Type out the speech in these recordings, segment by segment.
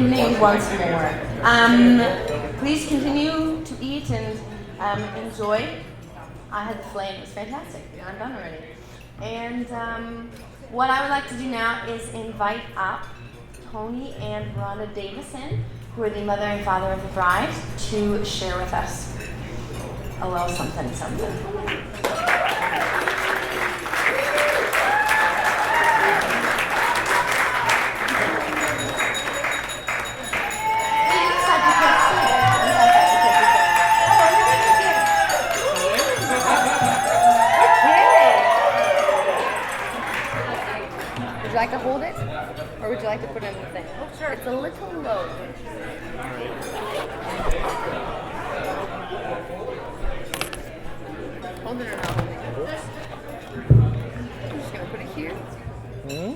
evening once more. Please continue to eat and enjoy. I had the flame, it was fantastic. I'm done already. And what I would like to do now is invite up Tony and Rhonda Davison, who are the mother and father of the bride, to share with us a little something, something. Would you like to hold it? Or would you like to put it in the thing? Oh, sure. It's a little low. Hold it or not hold it? I'm just going to put it here. Mm-hmm.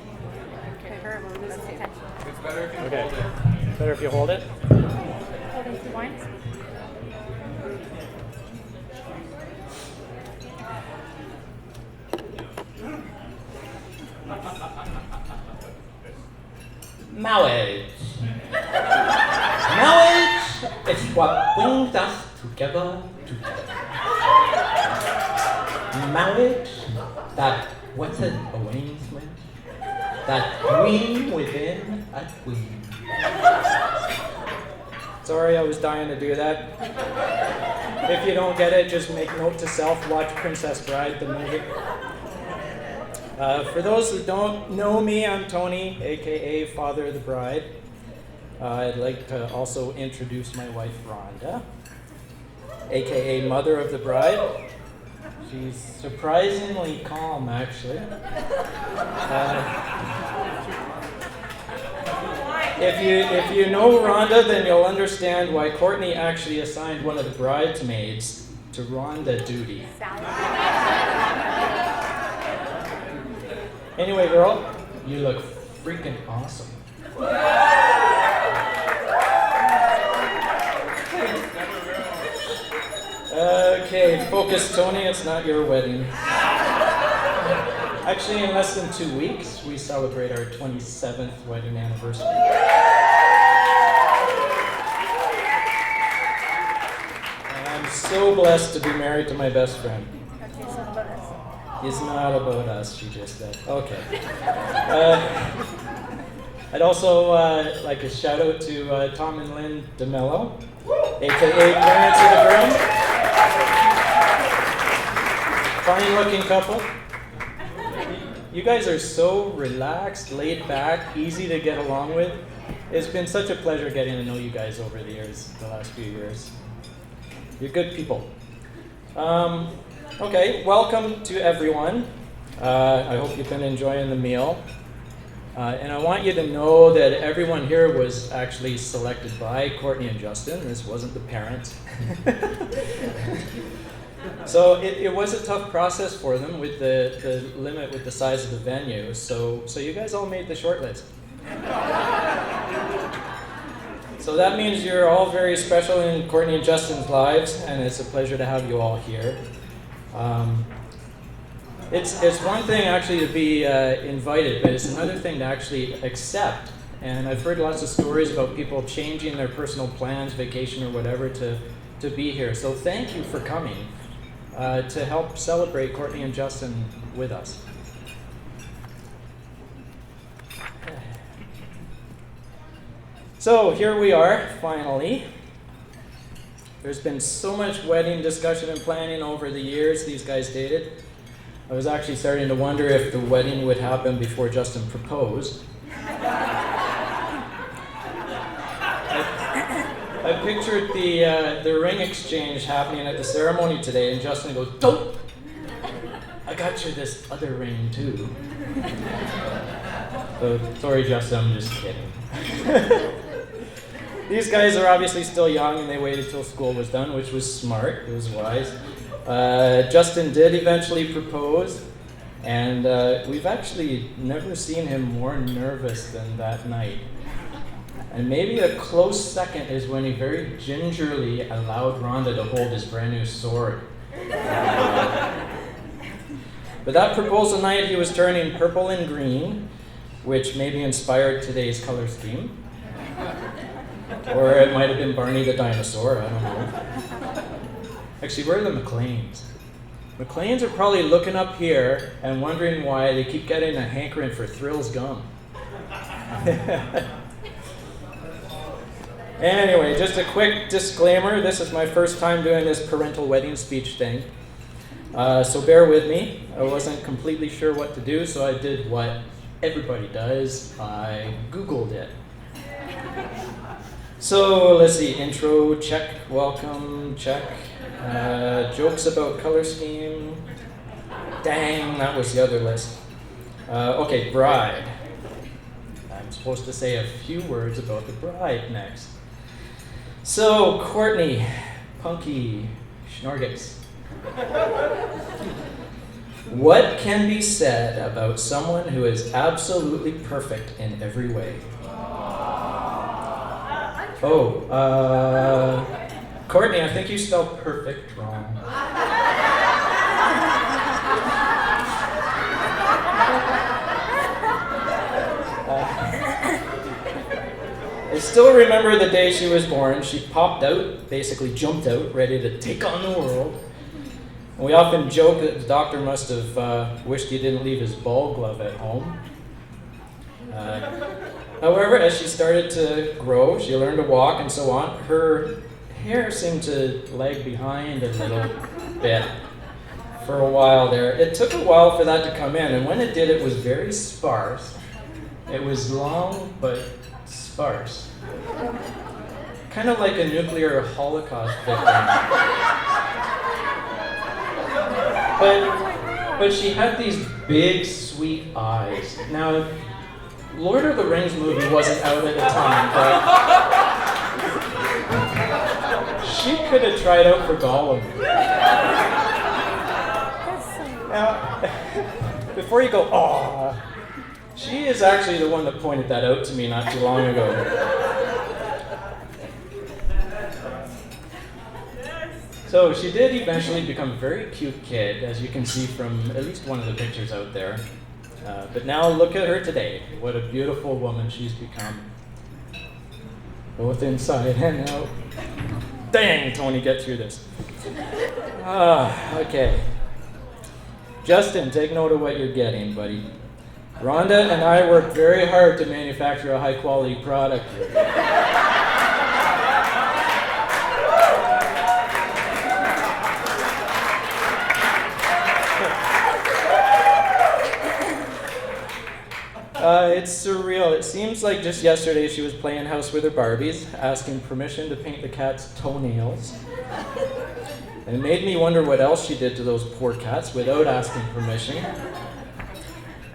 Okay, that's the attention. It's better if you Okay. hold it. Better if you hold it. Holding 2 points. Marriage. Marriage is what brings us together. Marriage, that what's an arrangement, that dream within a dream. Sorry, I was dying to do that. If you don't get it, just make note to self, watch Princess Bride, the movie. For those who don't know me, I'm Tony, aka Father of the Bride. I'd like to also introduce my wife, Rhonda, aka Mother of the Bride. She's surprisingly calm, actually. If you know Rhonda, then you'll understand why Courtney actually assigned one of the bridesmaids to Rhonda duty. Anyway, girl, you look freaking awesome. Okay, focus, Tony, it's not your wedding. Actually, in less than 2 weeks, we celebrate our 27th wedding anniversary. And I'm so blessed to be married to my best friend. It's not about us, she just said. Okay. I'd also like a shout out to Tom and Lynn Melo, aka parents of the groom. Fine looking couple. You guys are so relaxed, laid back, easy to get along with. It's been such a pleasure getting to know you guys over the years, the last few years. You're good people. Okay, welcome to everyone. I hope you've been enjoying the meal. And I want you to know that everyone here was actually selected by Courtney and Justin. This wasn't the parents. So it was a tough process for them with the limit with the size of the venue. So you guys all made the short list. So that means you're all very special in Courtney and Justin's lives, and it's a pleasure to have you all here. It's one thing actually to be invited, but it's another thing to actually accept. And I've heard lots of stories about people changing their personal plans, vacation or whatever, to be here. So thank you for coming to help celebrate Courtney and Justin with us. So here we are, finally. There's been so much wedding discussion and planning over the years these guys dated. I was actually starting to wonder if the wedding would happen before Justin proposed. I pictured the ring exchange happening at the ceremony today, and Justin goes, "Don't! I got you this other ring too." So, sorry, Justin, I'm just kidding. These guys are obviously still young, and they waited till school was done, which was smart. It was wise. Justin did eventually propose, and we've actually never seen him more nervous than that night. And maybe a close second is when he very gingerly allowed Rhonda to hold his brand new sword. But that proposal night, he was turning purple and green, which maybe inspired today's color scheme. Or it might have been Barney the dinosaur, I don't know. Actually, where are the McLeans? McLeans are probably looking up here and wondering why they keep getting a hankering for Thrills gum. Anyway, just a quick disclaimer. This is my first time doing this parental wedding speech thing. So bear with me. I wasn't completely sure what to do, so I did what everybody does. I Googled it. So let's see, intro, check, welcome, check. Jokes about color scheme. Dang, that was the other list. Okay, bride. I'm supposed to say a few words about the bride next. So, Courtney, Punky, Schnorgis. What can be said about someone who is absolutely perfect in every way? Courtney, I think you spelled perfect wrong. I still remember the day she was born. She popped out, basically jumped out, ready to take on the world. And we often joke that the doctor must have wished he didn't leave his ball glove at home. However, as she started to grow, she learned to walk and so on. Her hair seemed to lag behind a little bit for a while there. It took a while for that to come in, and when it did, it was very sparse. It was long, but sparse. Kind of like a nuclear holocaust victim. But she had these big, sweet eyes. Now, Lord of the Rings movie wasn't out at the time, but she could have tried out for Gollum. Now, before you go, "Aw," she is actually the one that pointed that out to me not too long ago. So she did eventually become a very cute kid, as you can see from at least one of the pictures out there. But now look at her today. What a beautiful woman she's become. Both inside and out. Dang, Tony, get through this. Okay. Justin, take note of what you're getting, buddy. Rhonda and I worked very hard to manufacture a high-quality product. It's surreal. It seems like just yesterday she was playing house with her Barbies, asking permission to paint the cat's toenails. And it made me wonder what else she did to those poor cats without asking permission.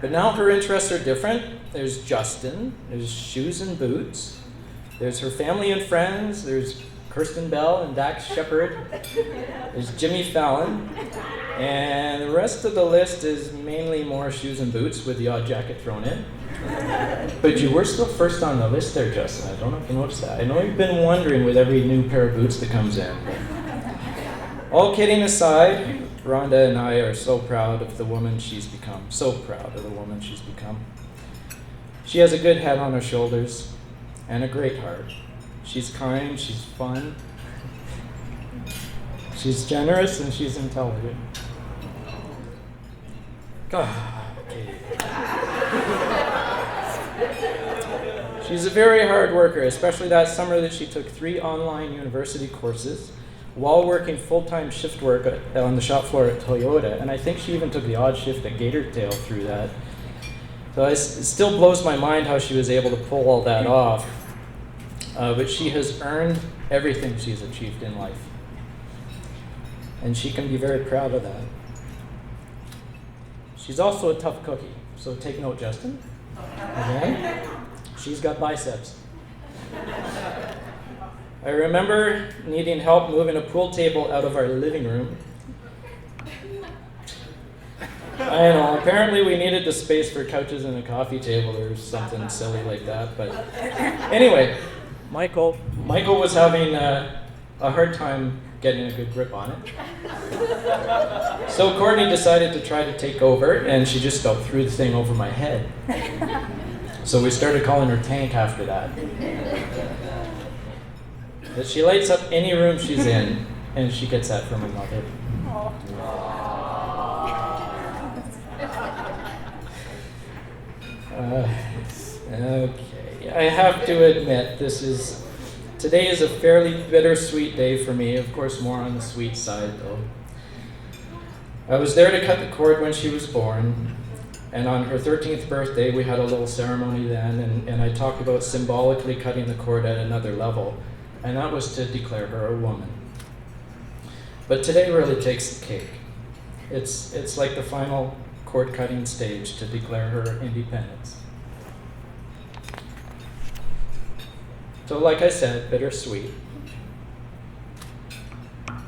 But now her interests are different. There's Justin, there's shoes and boots, there's her family and friends, there's Kirsten Bell and Dax Shepard, there's Jimmy Fallon, and the rest of the list is mainly more shoes and boots with the odd jacket thrown in. But you were still first on the list there, Justin. I don't know if you noticed that. I know you've been wondering with every new pair of boots that comes in. All kidding aside, Rhonda and I are so proud of the woman she's become. So proud of the woman she's become. She has a good head on her shoulders and a great heart. She's kind, she's fun, she's generous, and she's intelligent. Okay. She's a very hard worker, especially that summer that she took 3 online university courses while working full-time shift work on the shop floor at Toyota, and I think she even took the odd shift at Gatortail through that. So it still blows my mind how she was able to pull all that off, but she has earned everything she's achieved in life, and she can be very proud of that. She's also a tough cookie, so take note, Justin. Okay? She's got biceps. I remember needing help moving a pool table out of our living room. I know, apparently we needed the space for couches and a coffee table or something silly like that, but anyway, Michael was having a hard time getting a good grip on it. So Courtney decided to try to take over, and she just about threw the thing over my head. So we started calling her Tank after that. that she lights up any room she's in, and she gets that from her mother. Okay, I have to admit, today is a fairly bittersweet day for me, of course more on the sweet side though. I was there to cut the cord when she was born, and on her 13th birthday we had a little ceremony then, and I talked about symbolically cutting the cord at another level, and that was to declare her a woman. But today really takes the cake. It's like the final cord cutting stage to declare her independence. So like I said, bittersweet.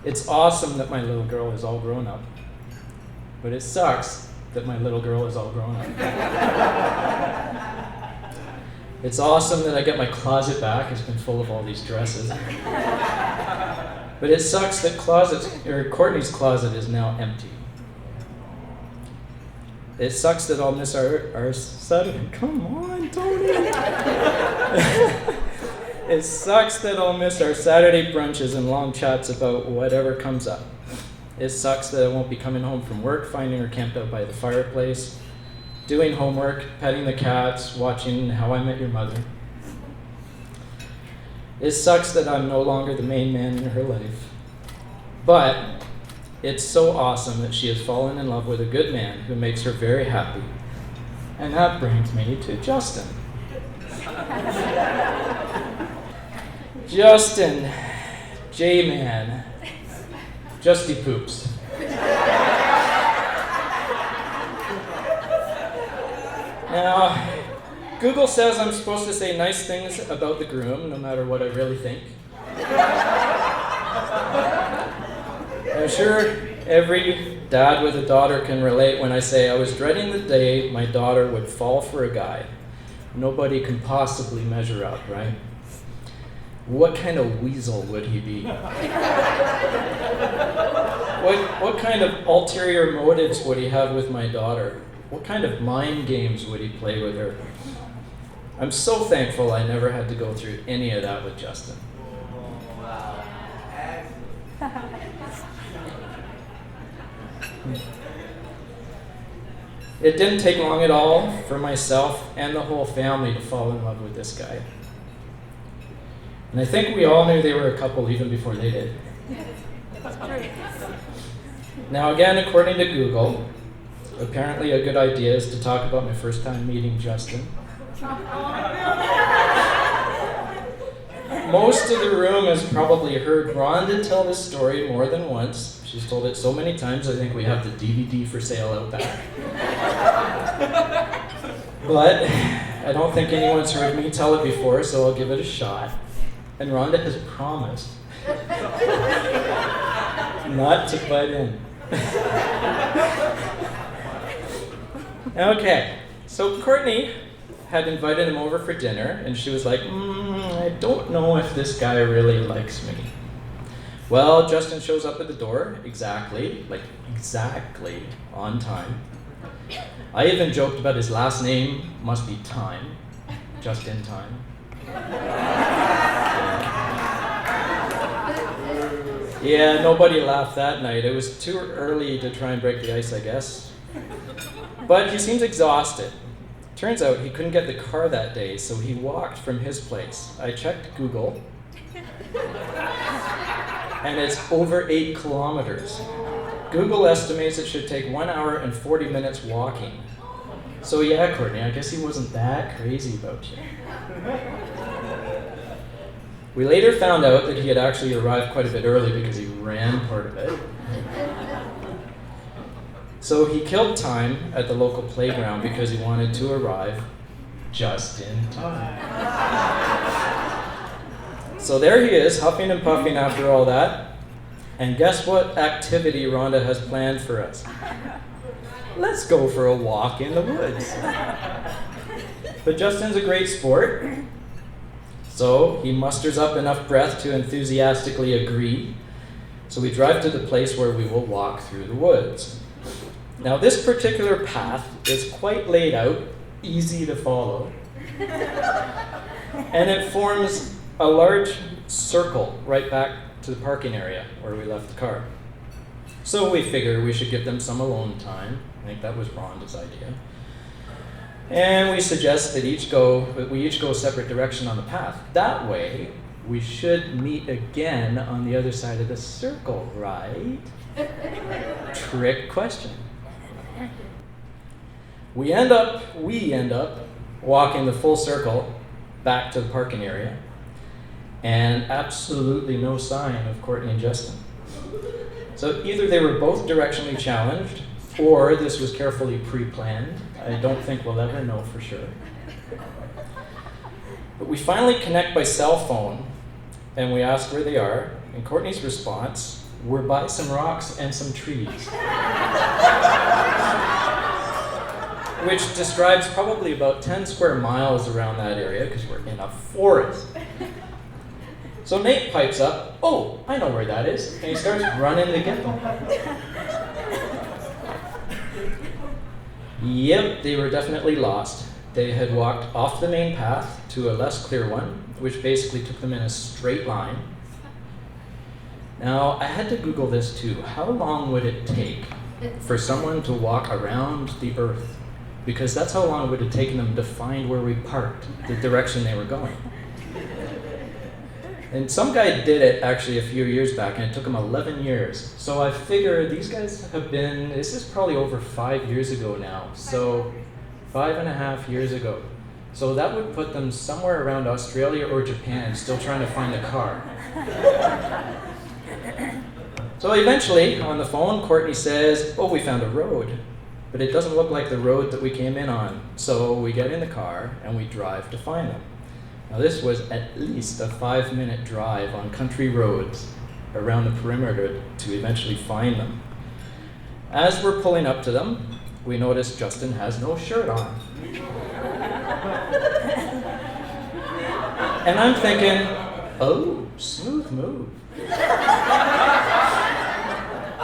It's awesome that my little girl is all grown up, but it sucks that my little girl is all grown up. It's awesome that I get my closet back. It's been full of all these dresses. But it sucks that Courtney's closet is now empty. It sucks that I'll miss our Saturday. Come on, Tony. It sucks that I'll miss our Saturday brunches and long chats about whatever comes up. It sucks that I won't be coming home from work, finding her camped out by the fireplace, doing homework, petting the cats, watching How I Met Your Mother. It sucks that I'm no longer the main man in her life. But it's so awesome that she has fallen in love with a good man who makes her very happy. And that brings me to Justin. Justin, J-Man, Justy Poops. Now, Google says I'm supposed to say nice things about the groom, no matter what I really think. I'm sure every dad with a daughter can relate when I say I was dreading the day my daughter would fall for a guy. Nobody can possibly measure up, right? What kind of weasel would he be? What kind of ulterior motives would he have with my daughter? What kind of mind games would he play with her? I'm so thankful I never had to go through any of that with Justin. It didn't take long at all for myself and the whole family to fall in love with this guy. And I think we all knew they were a couple even before they did. Now again, according to Google, apparently a good idea is to talk about my first time meeting Justin. Most of the room has probably heard Rhonda tell this story more than once. She's told it so many times, I think we have the DVD for sale out back. But I don't think anyone's heard me tell it before, so I'll give it a shot. And Rhonda has promised not to butt in. Okay, so Courtney had invited him over for dinner, and she was like, I don't know if this guy really likes me. Well, Justin shows up at the door, exactly on time. I even joked about his last name must be Time, just in time. Yeah, nobody laughed that night. It was too early to try and break the ice, I guess. But he seems exhausted. Turns out he couldn't get the car that day, so he walked from his place. I checked Google, and it's over 8 kilometers. Google estimates it should take 1 hour and 40 minutes walking. So yeah, Courtney, I guess he wasn't that crazy about you. We later found out that he had actually arrived quite a bit early because he ran part of it. So he killed time at the local playground because he wanted to arrive just in time. So there he is, huffing and puffing after all that. And guess what activity Rhonda has planned for us? Let's go for a walk in the woods. But Justin's a great sport, so he musters up enough breath to enthusiastically agree. So we drive to the place where we will walk through the woods. Now this particular path is quite laid out, easy to follow, and it forms a large circle right back to the parking area where we left the car. So we figured we should give them some alone time. I think that was Rhonda's idea. And we suggest that we each go a separate direction on the path. That way, we should meet again on the other side of the circle, right? Trick question. We end up walking the full circle back to the parking area, and absolutely no sign of Courtney and Justin. So either they were both directionally challenged, or this was carefully pre-planned. I don't think we'll ever know for sure. But we finally connect by cell phone, and we ask where they are, and Courtney's response, "We're by some rocks and some trees." Which describes probably about 10 square miles around that area, because we're in a forest. So Nate pipes up, "Oh, I know where that is," and he starts running to get them. Yep, they were definitely lost. They had walked off the main path to a less clear one, which basically took them in a straight line. Now, I had to Google this too. How long would it take for someone to walk around the Earth? Because that's how long it would have taken them to find where we parked, the direction they were going. And some guy did it actually a few years back, and it took him 11 years. So I figure these guys this is probably over 5 years ago now. So 5.5 years ago. So that would put them somewhere around Australia or Japan, still trying to find a car. So eventually, on the phone, Courtney says, "Oh, we found a road, but it doesn't look like the road that we came in on." So we get in the car and we drive to find them. Now this was at least a 5-minute drive on country roads around the perimeter to eventually find them. As we're pulling up to them, we notice Justin has no shirt on. And I'm thinking, oh, smooth move.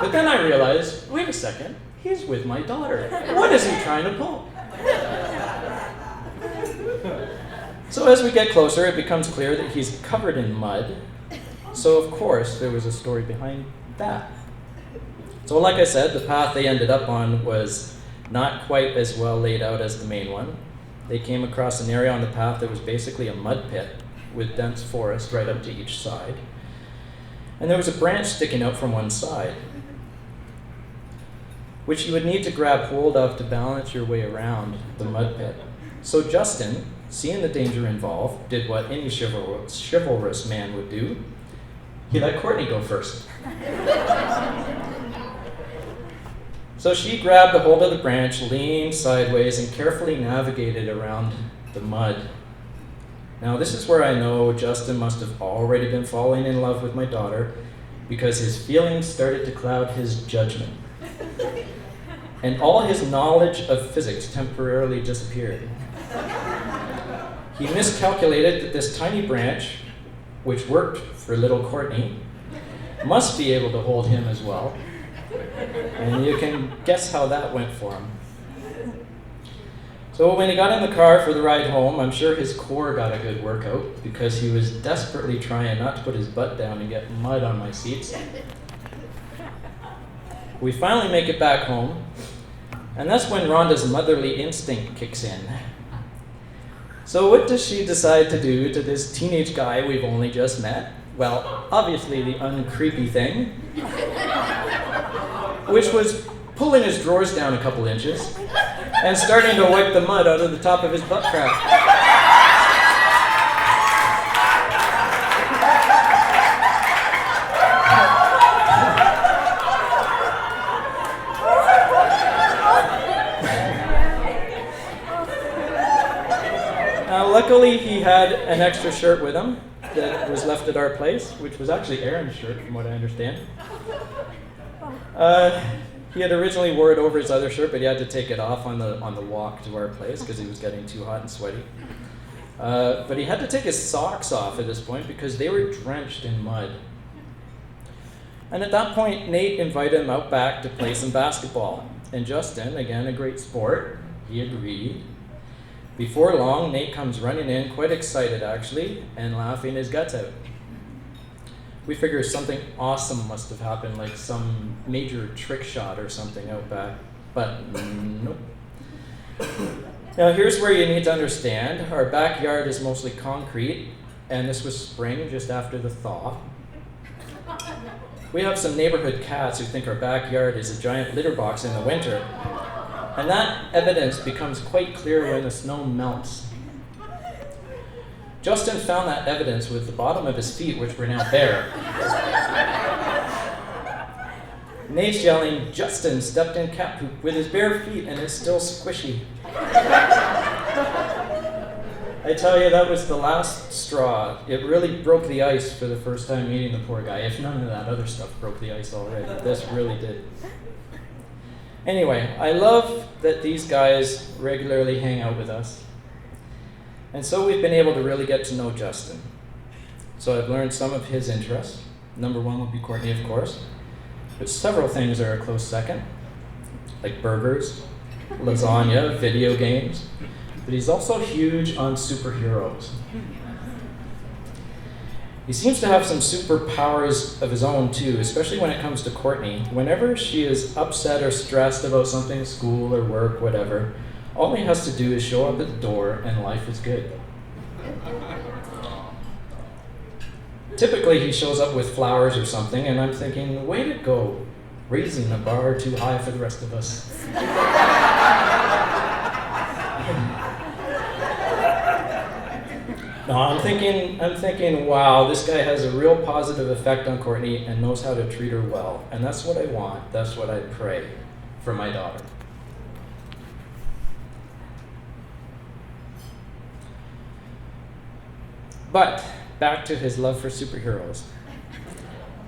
But then I realized, wait a second, he's with my daughter. What is he trying to pull? So as we get closer, it becomes clear that he's covered in mud. So of course, there was a story behind that. So like I said, the path they ended up on was not quite as well laid out as the main one. They came across an area on the path that was basically a mud pit with dense forest right up to each side. And there was a branch sticking out from one side, which you would need to grab hold of to balance your way around the mud pit. So Justin, seeing the danger involved, did what any chivalrous man would do. He let Courtney go first. So she grabbed a hold of the branch, leaned sideways, and carefully navigated around the mud. Now this is where I know Justin must have already been falling in love with my daughter, because his feelings started to cloud his judgment. And all his knowledge of physics temporarily disappeared. He miscalculated that this tiny branch, which worked for little Courtney, must be able to hold him as well. And you can guess how that went for him. So when he got in the car for the ride home, I'm sure his core got a good workout, because he was desperately trying not to put his butt down and get mud on my seats. We finally make it back home, and that's when Rhonda's motherly instinct kicks in. So what does she decide to do to this teenage guy we've only just met? Well, obviously the uncreepy thing, which was pulling his drawers down a couple inches and starting to wipe the mud out of the top of his butt crack. Luckily, he had an extra shirt with him that was left at our place, which was actually Aaron's shirt, from what I understand. He had originally wore it over his other shirt, but he had to take it off on the walk to our place because he was getting too hot and sweaty. But he had to take his socks off at this point because they were drenched in mud. And at that point, Nate invited him out back to play some basketball. And Justin, again a great sport, he agreed. Before long, Nate comes running in, quite excited actually, and laughing his guts out. We figure something awesome must have happened, like some major trick shot or something out back, but nope. Now here's where you need to understand. Our backyard is mostly concrete, and this was spring, just after the thaw. We have some neighborhood cats who think our backyard is a giant litter box in the winter, and that evidence becomes quite clear when the snow melts. Justin found that evidence with the bottom of his feet, which were now bare. Nate's yelling, "Justin stepped in cat poop with his bare feet and it's still squishy." I tell you, that was the last straw. It really broke the ice for the first time meeting the poor guy. If none of that other stuff broke the ice already, this really did. Anyway, I love that these guys regularly hang out with us. And so we've been able to really get to know Justin. So I've learned some of his interests. Number one would be Courtney, of course. But several things are a close second, like burgers, lasagna, video games. But he's also huge on superheroes. He seems to have some superpowers of his own too, especially when it comes to Courtney. Whenever she is upset or stressed about something, school or work, whatever, all he has to do is show up at the door and life is good. Typically he shows up with flowers or something and I'm thinking, way to go, raising the bar too high for the rest of us. No, I'm thinking, wow, this guy has a real positive effect on Courtney and knows how to treat her well. And that's what I want, that's what I pray for my daughter. But back to his love for superheroes.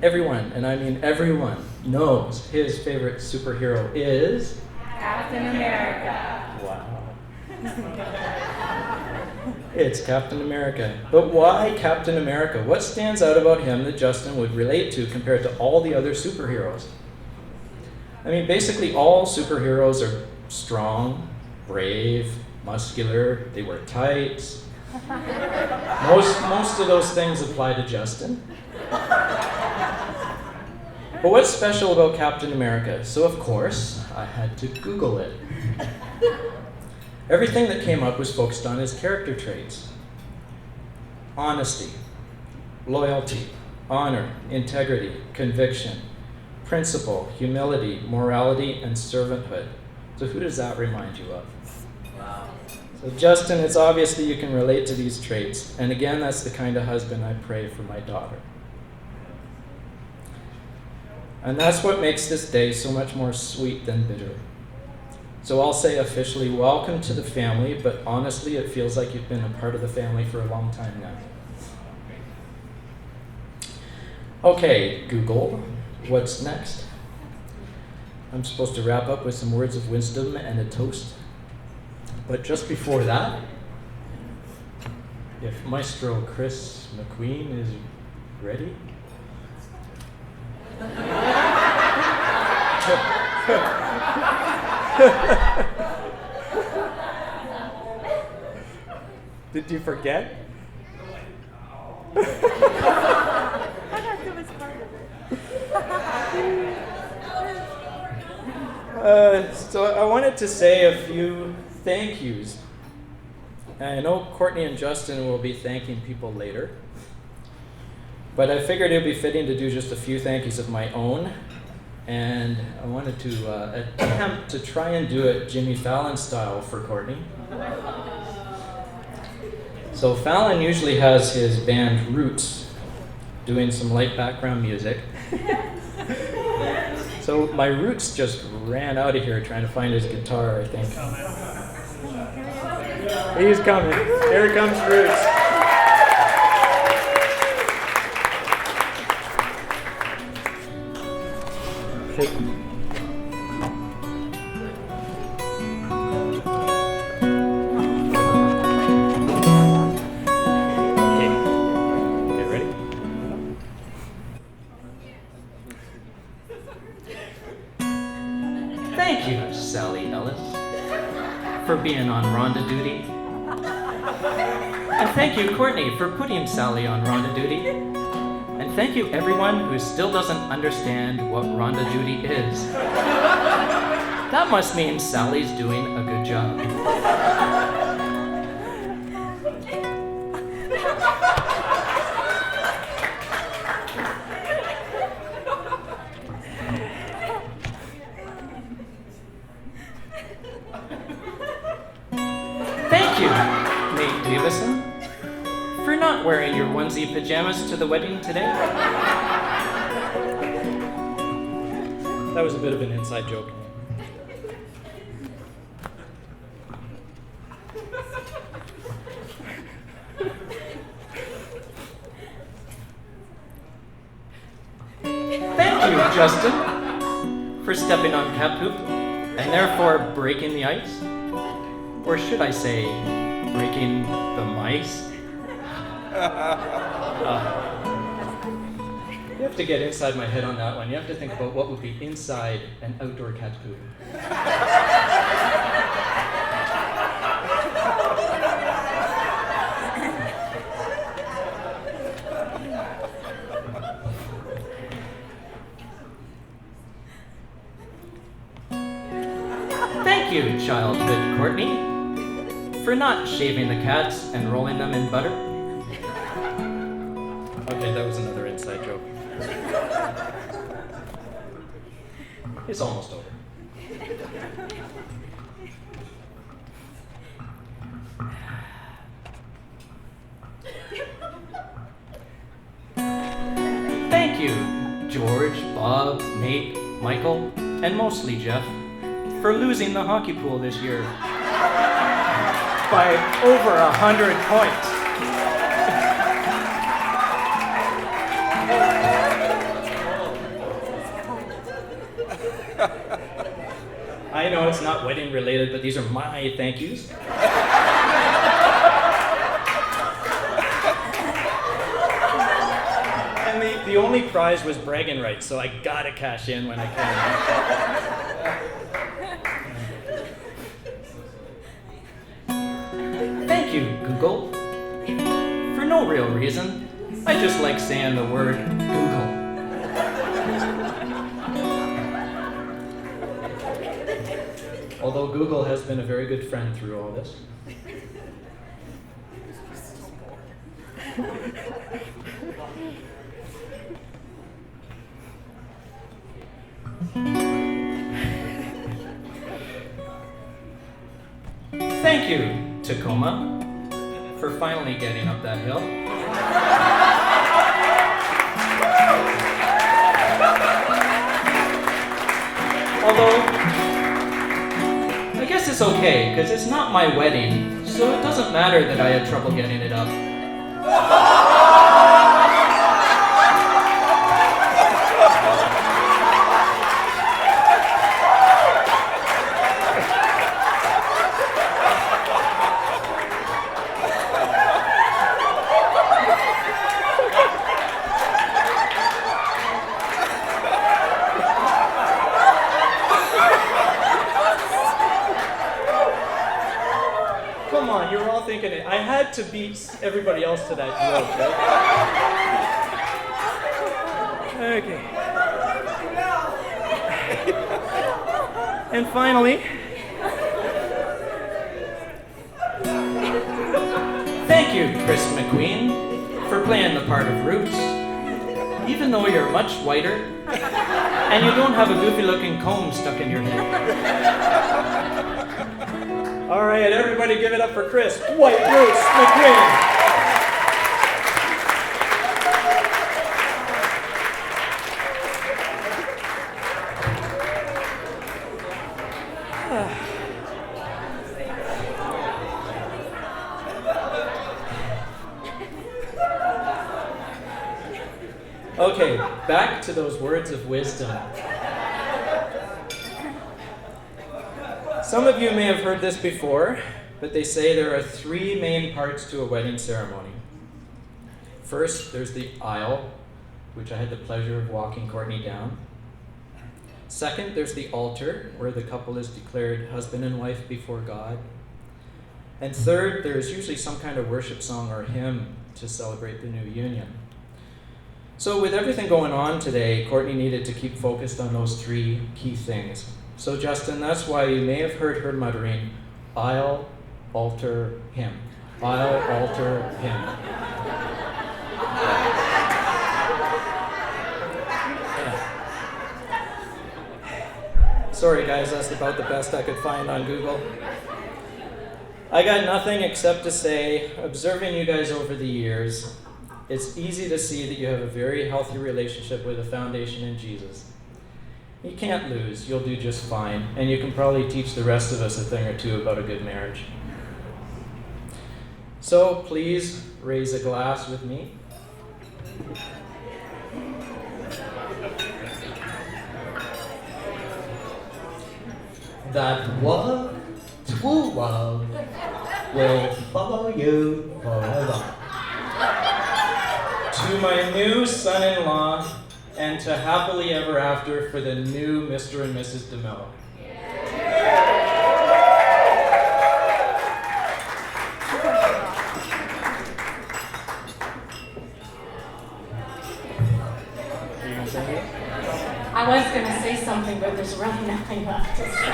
Everyone, and I mean everyone, knows his favorite superhero is Captain America. Wow. It's Captain America. But why Captain America? What stands out about him that Justin would relate to compared to all the other superheroes? I mean, basically all superheroes are strong, brave, muscular, they wear tights. Most of those things apply to Justin. But what's special about Captain America? So of course, I had to Google it. Everything that came up was focused on his character traits. Honesty, loyalty, honor, integrity, conviction, principle, humility, morality, and servanthood. So who does that remind you of? Wow. So Justin, it's obvious that you can relate to these traits. And again, that's the kind of husband I pray for my daughter. And that's what makes this day so much more sweet than bitter. So I'll say officially, welcome to the family, but honestly, it feels like you've been a part of the family for a long time now. Okay, Google, what's next? I'm supposed to wrap up with some words of wisdom and a toast. But just before that, if Maestro Chris McQueen is ready. Did you forget? I thought it was part of it. So I wanted to say a few thank yous. I know Courtney and Justin will be thanking people later, but I figured it would be fitting to do just a few thank yous of my own. And I wanted to attempt to try and do it Jimmy Fallon style for Courtney. So Fallon usually has his band Roots doing some light background music. So my Roots just ran out of here trying to find his guitar, I think. He's coming. Here comes Roots. Thank you, Sally Ellis, for being on Rhonda duty. And thank you, Courtney, for putting Sally on Rhonda duty. And thank you everyone who still doesn't understand what Rhonda duty is. That must mean Sally's doing a good job. Thank you, Nate Davison, for not wearing your onesie pajamas to the wedding today. That was a bit of an inside joke. Thank you, Justin, for stepping on cat poop and therefore breaking the ice. Or should I say, breaking the mice? You have to get inside my head on that one. You have to think about what would be inside an outdoor cat poop. Thank you, childhood Courtney, for not shaving the cats and rolling them in butter. Okay, that was another inside joke. It's almost over. Thank you, George, Bob, Nate, Michael, and mostly Jeff, for losing the hockey pool this year by over 100 points. I know it's not wedding related, but these are my thank yous. And the only prize was bragging rights, so I gotta cash in when I can. Thank you, Google. For no real reason, I just like saying the word Google. Although Google has been a very good friend through all this. Thank you, Tacoma, for finally getting up that hill. Although, I guess it's okay, because it's not my wedding, so it doesn't matter that I had trouble getting it up. Come on, you were all thinking it. I had to beat everybody else to that joke, right? Okay. And finally, thank you, Chris McQueen, for playing the part of Roots. Even though you're much whiter, and you don't have a goofy-looking comb stuck in your head. All right, everybody give it up for Chris. White Roots McQueen. Okay, back to those words of wisdom. Some of you may have heard this before, but they say there are three main parts to a wedding ceremony. First, there's the aisle, which I had the pleasure of walking Courtney down. Second, there's the altar, where the couple is declared husband and wife before God. And third, there's usually some kind of worship song or hymn to celebrate the new union. So with everything going on today, Courtney needed to keep focused on those 3 key things. So Justin, that's why you may have heard her muttering, "I'll alter him. I'll alter him." Sorry guys, that's about the best I could find on Google. I got nothing except to say, observing you guys over the years, it's easy to see that you have a very healthy relationship with a foundation in Jesus. You can't lose, you'll do just fine, and you can probably teach the rest of us a thing or two about a good marriage. So please raise a glass with me. That one true love will follow you forever. To my new son-in-law, and to happily ever after for the new Mr. and Mrs. Melo. I was going to say something, but there's really nothing left to say.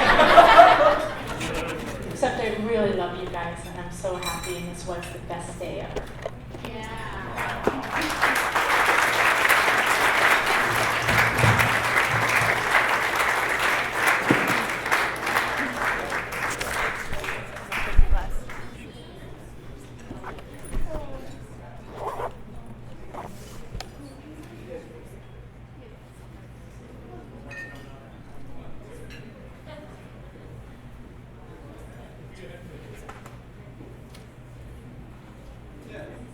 Except I really love you guys, and I'm so happy, and this was the best day ever.